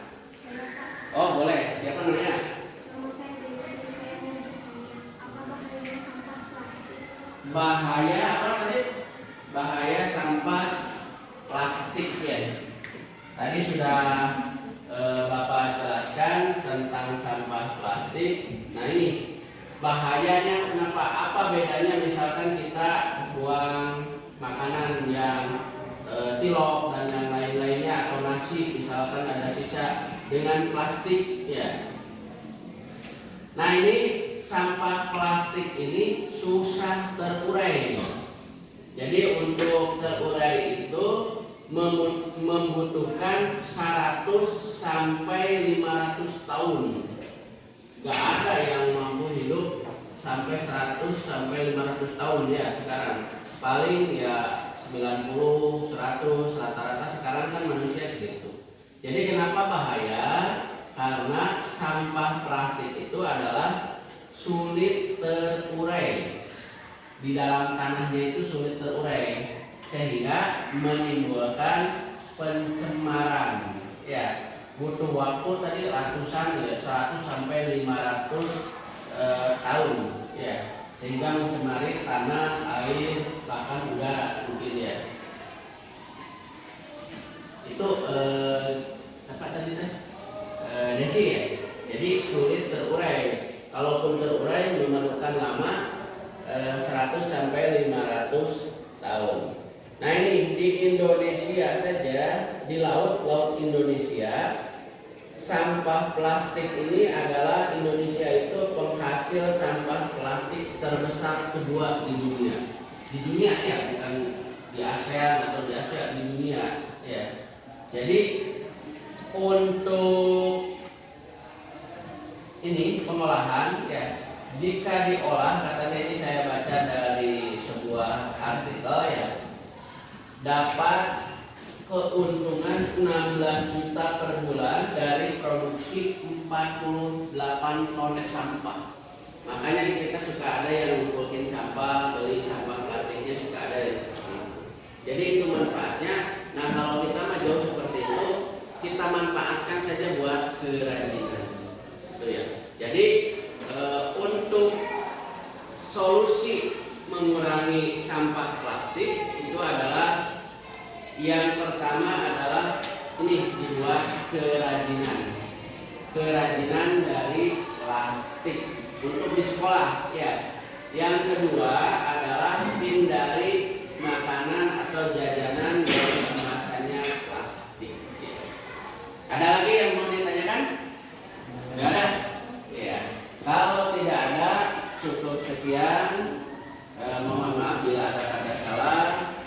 Oh boleh, siapa nanya? Nama saya Desi, saya mau bertanya, apa bahayanya sampah plastik? Bahaya apa tadi? Bahaya sampah plastik ya. Tadi sudah Bapak jelaskan tentang sampah plastik. Nah ini bahayanya kenapa? Apa bedanya misalkan kita buang makanan yang cilok dan yang lain-lainnya atau nasi misalkan ada sisa dengan plastik ya. Nah ini sampah plastik ini susah terurai. Jadi untuk terurai itu membutuhkan 100 sampai 500 tahun. Gak ada yang mampu hidup sampai 100 sampai 500 tahun ya sekarang. Paling ya 90, 100 rata-rata sekarang kan manusia segitu. Jadi kenapa bahaya? Karena sampah plastik itu adalah sulit terurai. Di dalam tanahnya itu sulit terurai sehingga menimbulkan pencemaran. Ya, butuh waktu tadi ratusan ya, 100 sampai 500 tahun ya, sehingga mencemari tanah, air, bahkan udara mungkin ya. Itu apa tadi teh? Desi ya. Jadi sulit terurai. Kalaupun terurai memerlukan lama 100 sampai 500 tahun. Nah ini di Indonesia saja, di laut Indonesia, sampah plastik ini adalah Indonesia itu penghasil sampah plastik terbesar kedua di dunia. Di dunia ya, bukan di ASEAN atau di Asia, di dunia ya. Jadi untuk ini pengolahan ya, jika diolah, katanya ini saya baca dari sebuah artikel ya, dapat keuntungan 16 juta per bulan dari produksi 48 ton sampah. Makanya kita suka ada yang ngumpulin sampah, beli sampah plastiknya suka ada. Jadi itu manfaatnya. Nah kalau kita mah jauh seperti itu, kita manfaatkan saja buat kerajinan. Itu ya. Jadi untuk solusi mengurangi sampah plastik itu adalah yang pertama adalah ini dibuat kerajinan dari plastik untuk di sekolah ya. Yang kedua adalah hindari makanan atau jajanan yang kemasannya plastik ya. Ada lagi yang mau ditanyakan? Tidak ada? Ya. Kalau tidak ada, cukup sekian. Mohon maaf bila ada kata salah.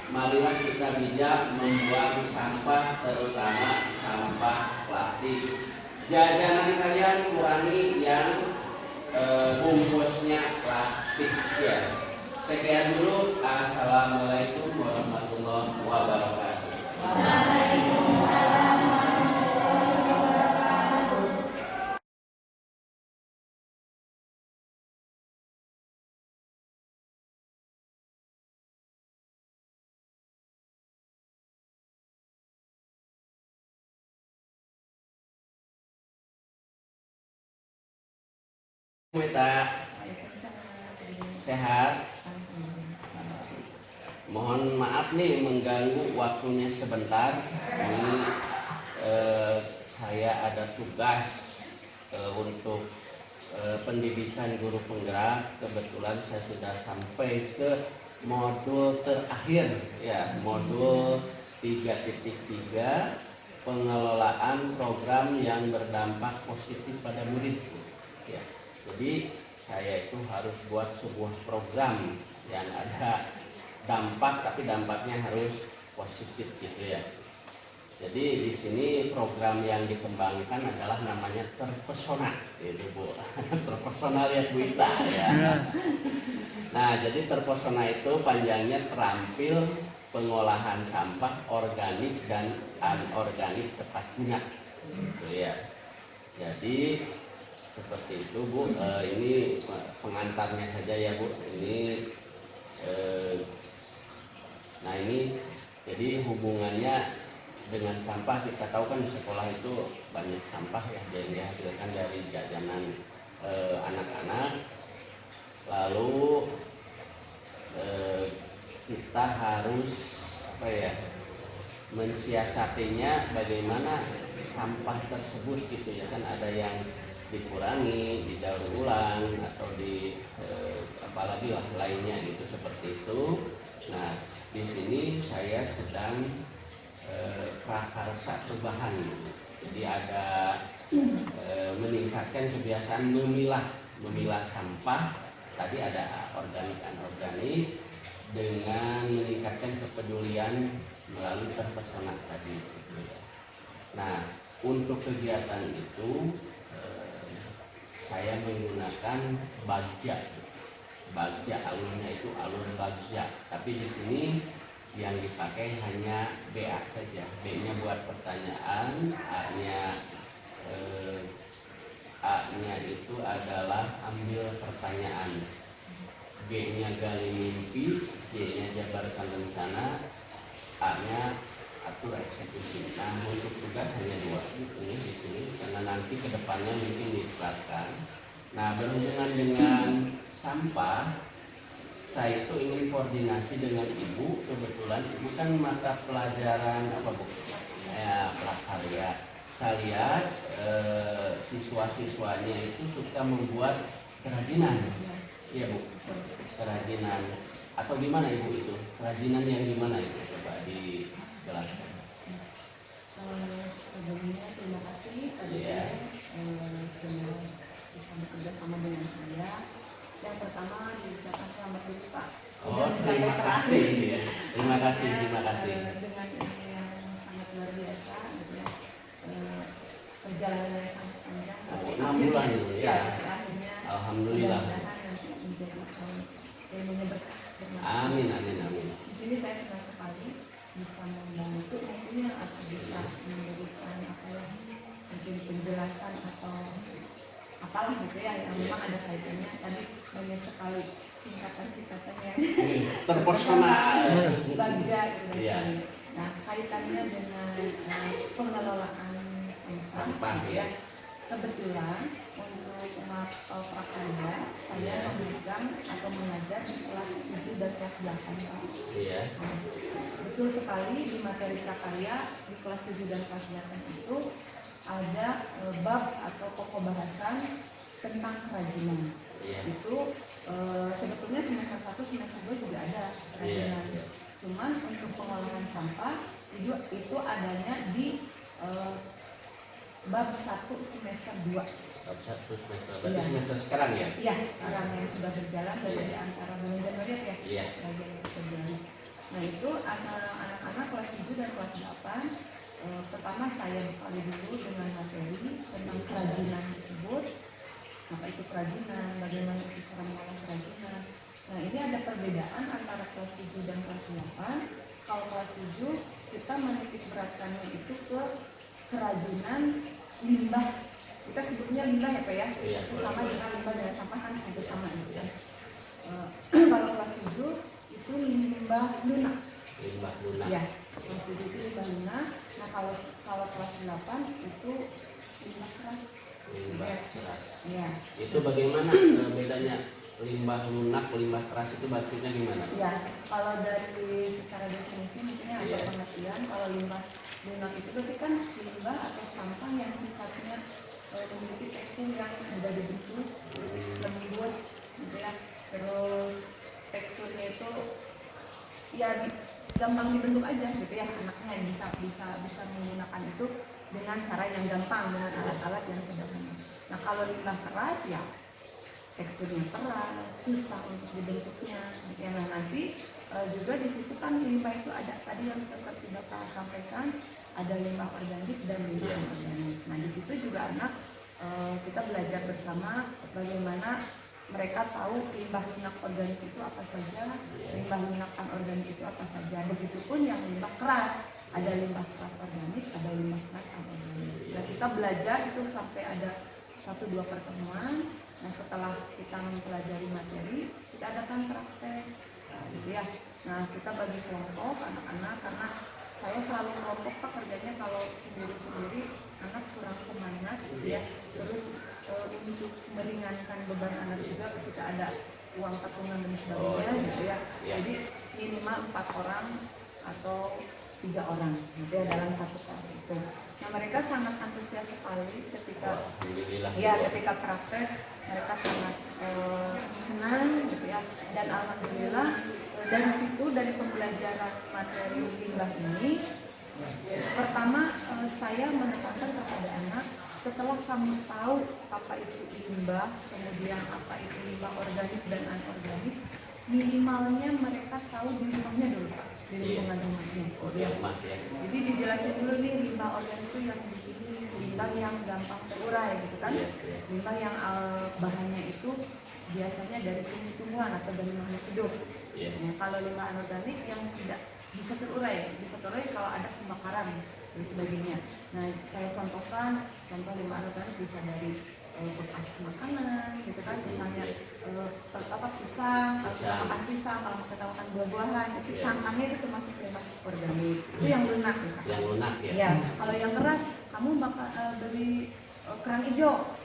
Marilah kita bijak membuang sampah, terutama sampah plastik. Jajanan kalian kurangi yang bungkusnya plastik ya. Sekian dulu. Assalamualaikum warahmatullahi wabarakatuh. Waalaikumsalam. Kita sehat. Mohon maaf nih mengganggu waktunya sebentar. Ini saya ada tugas untuk pendidikan guru penggerak. Kebetulan saya sudah sampai ke modul terakhir ya, modul 3.3 pengelolaan program yang berdampak positif pada murid. Ya, jadi saya itu harus buat sebuah program yang ada dampak, tapi dampaknya harus positif gitu ya. Jadi di sini program yang dikembangkan adalah namanya Terpesona, gitu Bu. Terpesona lihat berita ya. Nah, jadi Terpesona itu panjangnya terampil pengolahan sampah organik dan anorganik tepat guna. Gitu ya. Jadi seperti itu Bu. Ini pengantarnya saja ya Bu. Ini nah ini jadi hubungannya dengan sampah. Kita tahu kan di sekolah itu banyak sampah ya yang dihasilkan dari jajanan anak-anak. Lalu kita harus mensiasatinya bagaimana sampah tersebut gitu ya, kan ada yang dikurangi, didaur ulang atau apalagi lah lainnya gitu seperti itu. Nah, di sini saya sedang prakarsa perubahan. Jadi ada meningkatkan kebiasaan memilah sampah. Tadi ada organik anorganik dengan meningkatkan kepedulian melalui Terpesona tadi. Nah, untuk kegiatan itu saya menggunakan bagja alurnya itu alur bagja. Tapi di sini yang dipakai hanya BA saja. B-nya buat pertanyaan, A-nya itu adalah ambil pertanyaan, B-nya gali mimpi, J-nya jabarkan rencana, A-nya atur eksekusi. Nah, untuk tugas hanya 2 gitu ya di sini, karena nanti kedepannya mungkin diterapkan. Nah, berhubungan dengan sampah, saya itu ingin koordinasi dengan Ibu. Kebetulan Ibu kan mata pelajaran apa Bu? Ya, prakarya. Saya lihat siswa-siswanya itu suka membuat kerajinan. Iya Bu, kerajinan. Atau gimana Ibu itu? Kerajinan yang gimana itu? Coba dijelaskan. Sebelumnya terima kasih sudah bisa bekerja sama dengan saya. Yang pertama diucapkan selamat dulu Pak. Oh, terima kasih. Terima kasih. Dengan ini yang sangat luar biasa, gitu ya. Perjalanan yang sangat panjang. 6 bulan dulu ya. Akhirnya, alhamdulillah. mudah-mudahan nanti menjadi ilmunya berkah. Amin. Di sini saya senang sekali bisa membantu mungkin yang atau bisa memberikan apa ya, mungkin penjelasan atau apalah gitu ya yang memang ada kaitannya. Tadi banyak sekali singkatan yang Terpesona bagja gitu ya. Nah, kaitannya dengan pengelolaan sampah ya. Kebetulan untuk mata prakarya saya memegang atau mengajar di kelas 7 dan kelas 8. Iya. Betul sekali, di materi prakarya di kelas 7 dan kelas 8 itu ada bab atau pokok bahasan tentang kerajinan. Iya. Itu sebetulnya semester 1, semester 2 juga ada kerajinan. Iya. Cuman untuk pengolahan sampah itu adanya di bab 1 semester 2. Bab 1 semester. Berarti Iya. semester sekarang ya? Iya, sekarang yang sudah berjalan dari Iya. antara bulan Januari ya. Iya. Bagian yang berjalan. Nah, itu anak-anak kelas 7 dan kelas 8 pertama saya bekali dulu dengan materi tentang kerajinan tersebut. Apa itu kerajinan, bagaimana cara mengolah kerajinan. Nah, ini ada perbedaan antara kelas 7 dan kelas 8. Kalau kelas 7 kita menitik beratkannya itu ke kerajinan limbah. Kita sebutnya limbah ya Pak ya. Iya, Itu sama boleh. dengan limbah dan sampah kan hampir sama gitu kan. Kalau kelas 7 itu limbah lunak. Limbah lunak. Ya, kelas 7 itu limbah lunak. Nah, kalau kelas 8 itu limbah keras. Limbah keras. Ya. Itu bagaimana bedanya limbah lunak, limbah keras itu maksudnya gimana? Ya, kalau dari secara definisi mungkin ada Iya. pengertian kalau limbah lunak itu berarti kan limbah atau sampah yang sifatnya memiliki tekstur yang mudah dibentuk, lembut, gitu ya. Terus teksturnya itu ya gampang dibentuk aja gitu ya, anaknya bisa menggunakan itu dengan cara yang gampang, dengan alat-alat yang sederhana. Nah kalau limbah keras ya teksturnya keras, susah untuk dibentuknya. Ya, nah nanti juga di situ kan limbah itu ada tadi yang seperti Bapak sampaikan, ada limbah organik dan limbah anorganik. Nah di situ juga anak kita belajar bersama bagaimana mereka tahu limbah lunak organik itu apa saja, limbah lunak anorganik itu apa saja. Begitupun yang limbah keras, ada limbah keras organik, ada limbah keras anorganik. Dan kita belajar itu sampai ada 1-2 pertemuan. Nah setelah kita mempelajari materi, kita adakan praktek, gitu ya. Nah kita bagi kelompok anak-anak, karena saya selalu kelompok Pak, kerjanya kalau sendiri-sendiri anak kurang semangat, gitu ya. Terus untuk meringankan beban anak juga ketika ada uang patungan dan sebagainya, gitu ya. Jadi minimal 4 orang atau 3 orang, gitu ya, dalam satu kelas itu. Nah mereka sangat antusias sekali ketika ketika praktek, mereka sangat senang, gitu ya. Dan alhamdulillah dari situ, dari pembelajaran materi limbah ini, pertama saya menekankan kepada anak, setelah kamu tahu apa itu limbah, kemudian apa itu limbah organik dan anorganik, minimalnya mereka tahu di rumahnya dulu, di lingkungan rumahnya. Jadi dijelasin dulu nih, limbah organik itu yang begini, limbah yang gampang terurai, gitu kan? Limbah yang bahannya itu biasanya dari tumbuh-tumbuhan atau dari makhluk hidup. Nah, kalau limbah anorganik yang tidak bisa terurai kalau ada pembakaran dan sebagainya. Nah, saya contohkan, contoh limbah anorganik bisa dari bekas makanan, gitu kan, misalnya pisang, kalau kita makan pisang, kalau kita makan buah-buahan, itu cangkangnya itu termasuk limbah organik. Itu yang lunak misalnya. Yang lunak ya. Ya, kalau yang keras, kamu bakal beli kerang hijau,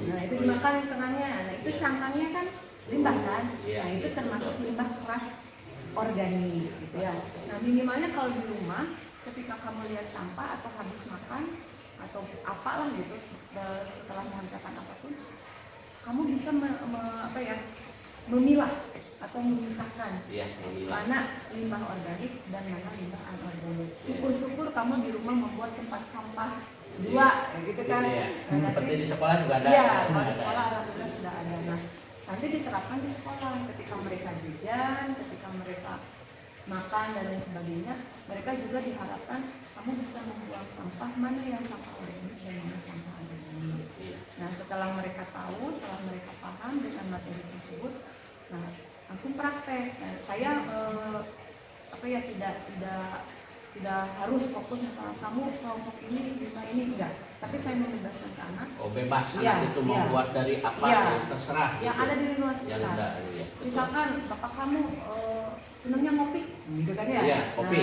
nah itu dimakan kerangnya, nah itu cangkangnya kan limbah kan, nah itu termasuk limbah keras organik, gitu ya. Nah minimalnya kalau di rumah, ketika kamu lihat sampah atau habis makan atau apalah gitu, setelah mengerjakan apapun, kamu bisa memilah atau memisahkan mana limbah organik dan mana limbah anorganik. Syukur-syukur kamu di rumah membuat tempat sampah 2, gitu kan. Nah, seperti di sekolah juga ada. Iya, kalau di sekolah alhamdulillah sudah ada. Nah, nanti diterapkan di sekolah ketika mereka jajan, ketika mereka makan dan lain sebagainya, mereka juga diharapkan kamu bisa membuang sampah mana yang sampah organik dan mana sampah anorganik. Nah, setelah mereka tahu, setelah mereka paham dengan materi tersebut, nah langsung praktek. Nah, saya tidak harus fokus misalnya kamu kelompok ini enggak, tapi saya membebaskan ke anak. Bebas anak itu membuat dari apa yang terserah. Yang ada di lingkungan sekitar. Misalkan bapak kamu senangnya ngopi, gitu kan ya? Iya, kopi.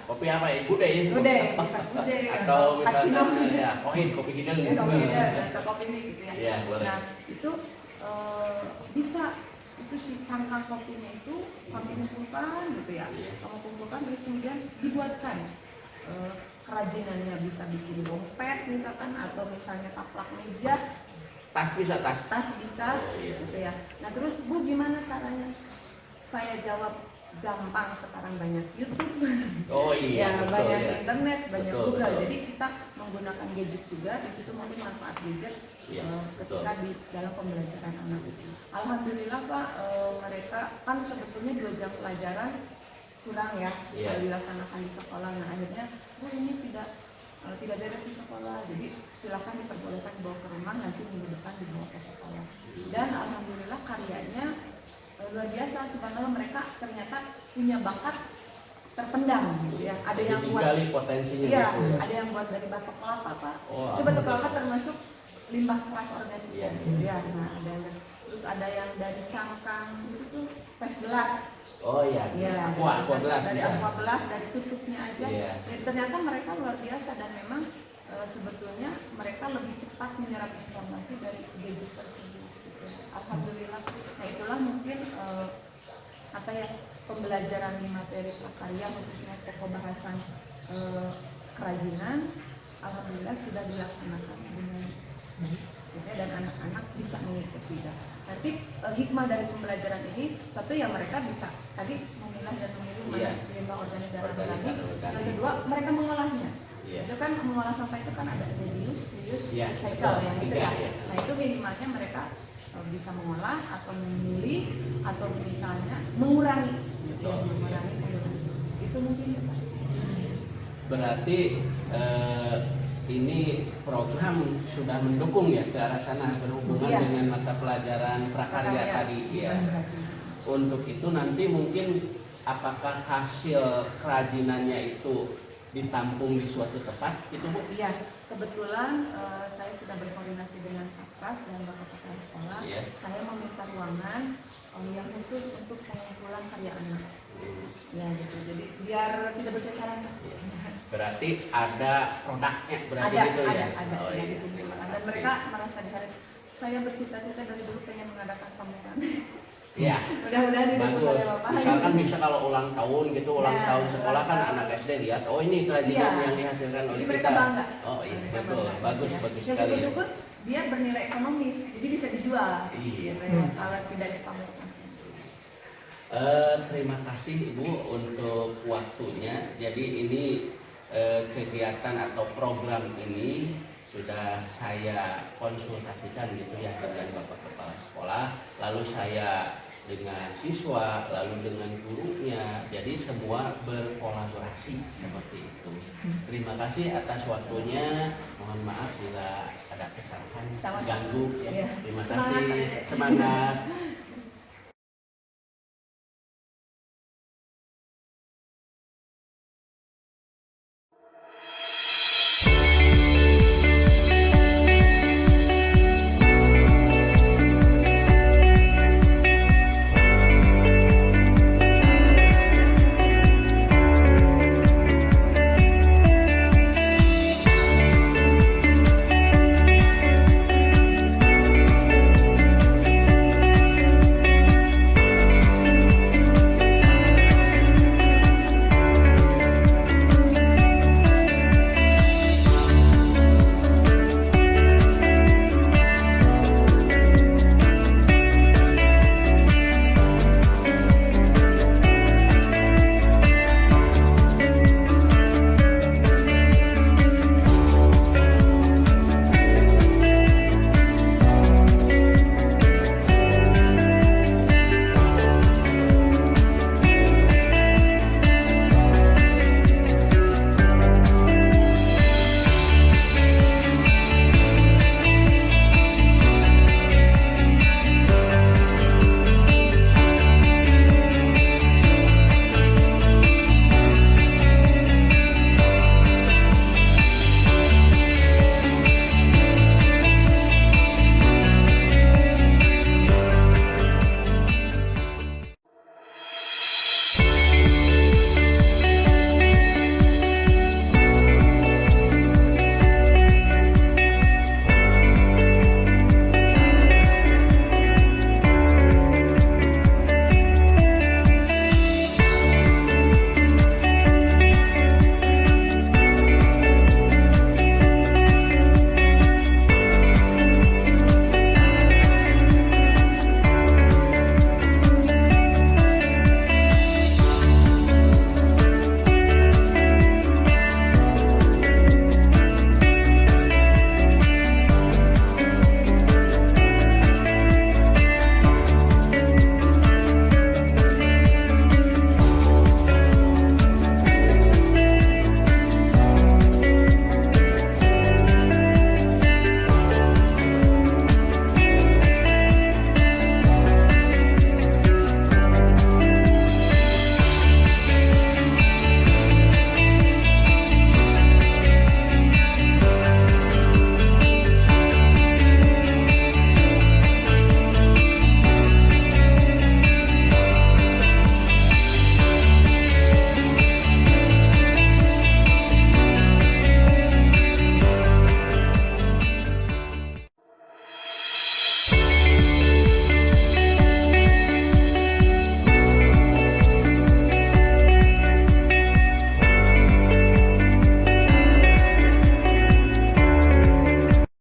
Kopi apa ya? Bude. Bisa bude. Atau cappuccino. Ya, kopi hidung. Kopi hidung atau kopi ini gitu ya. Iya, boleh. Nah itu bisa. Itu si cangkang kopinya itu kamu kumpulkan, gitu ya. Kamu kumpulkan terus kemudian dibuatkan kerajinannya, bisa bikin dompet misalkan, atau misalnya taplak meja. Tas bisa. Gitu ya. Nah terus Bu gimana caranya? Saya jawab gampang, sekarang banyak YouTube. Banyak internet, banyak Google. Jadi kita menggunakan gadget juga, di situ mungkin manfaat gadget ketika di dalam pembelajaran anak itu. Alhamdulillah Pak, mereka kan sebetulnya 2 jam pelajaran kurang ya kalau dilaksanakan di sekolah. Nah akhirnya Bu ini tidak beres di sekolah, jadi silakan diperbolehkan dibawa ke rumah, nanti minggu depan dibawa ke sekolah. Dan alhamdulillah karyanya luar biasa, subhanallah, mereka ternyata punya bakat terpendam, gitu ya. Ada yang buat potensinya, ada yang buat dari batok kelapa Pak. Itu batok kelapa termasuk limbah keras organik, gitu ya. Nah terus ada yang dari cangkang itu tuh teh gelas. Aqua gelas. Dari aqua gelas, dari tutupnya aja. Jadi ternyata mereka luar biasa, dan memang sebetulnya mereka lebih cepat menyerap informasi dari gadget tersebut. Gitu. Alhamdulillah. Nah itulah mungkin pembelajaran di materi prakarya, khususnya pokok bahasan kerajinan, alhamdulillah sudah dilaksanakan dengan baik, dan anak-anak bisa mengikuti. Nanti hikmah dari pembelajaran ini satu ya mereka bisa tadi memilah dan memilih mana limbah organik dan anorganik. Yang kedua mereka mengolahnya. Itu kan mengolah sampah itu kan ada reuse, recycle yang itu ya. Nah itu minimalnya mereka bisa mengolah atau memilih atau misalnya mengurangi, mengurangi penggunaan. Itu mungkin ya Pak. Berarti ini program sudah mendukung ya ke arah sana berhubungan dengan mata pelajaran prakarya tadi ya. Untuk itu nanti mungkin apakah hasil kerajinannya itu ditampung di suatu tempat gitu Bu? Iya, kebetulan saya sudah berkoordinasi dengan Satgas dan Bapak Kepala Sekolah. Saya meminta ruangan yang khusus untuk pengumpulan karya anak. Ya gitu, jadi biar tidak bersesaran. Berarti ada produknya berarti ada, gitu ya? Ada. Dan mereka merasa dihargai. Saya bercita-cita dari dulu pengen mengadakan pameran. Iya. Mudah-mudahan didukung oleh Bapak. Misalkan bisa kalau ulang tahun gitu, ulang tahun sekolah kan anak SD lihat, oh ini kerajinan yang dihasilkan oleh kita. Mereka bangga. Oh iya, betul. Bagus Ya, sekali. syukur-syukur dia bernilai ekonomis, jadi bisa dijual. Iya. Kalau tidak dipamerkan. Terima kasih Ibu untuk waktunya. Jadi ini kegiatan atau program ini sudah saya konsultasikan gitu ya dengan Bapak Kepala Sekolah, lalu saya dengan siswa, lalu dengan gurunya, jadi semua berkolaborasi seperti itu. Terima kasih atas waktunya, mohon maaf bila ada kesalahan, ganggu ya. Terima kasih, semangat.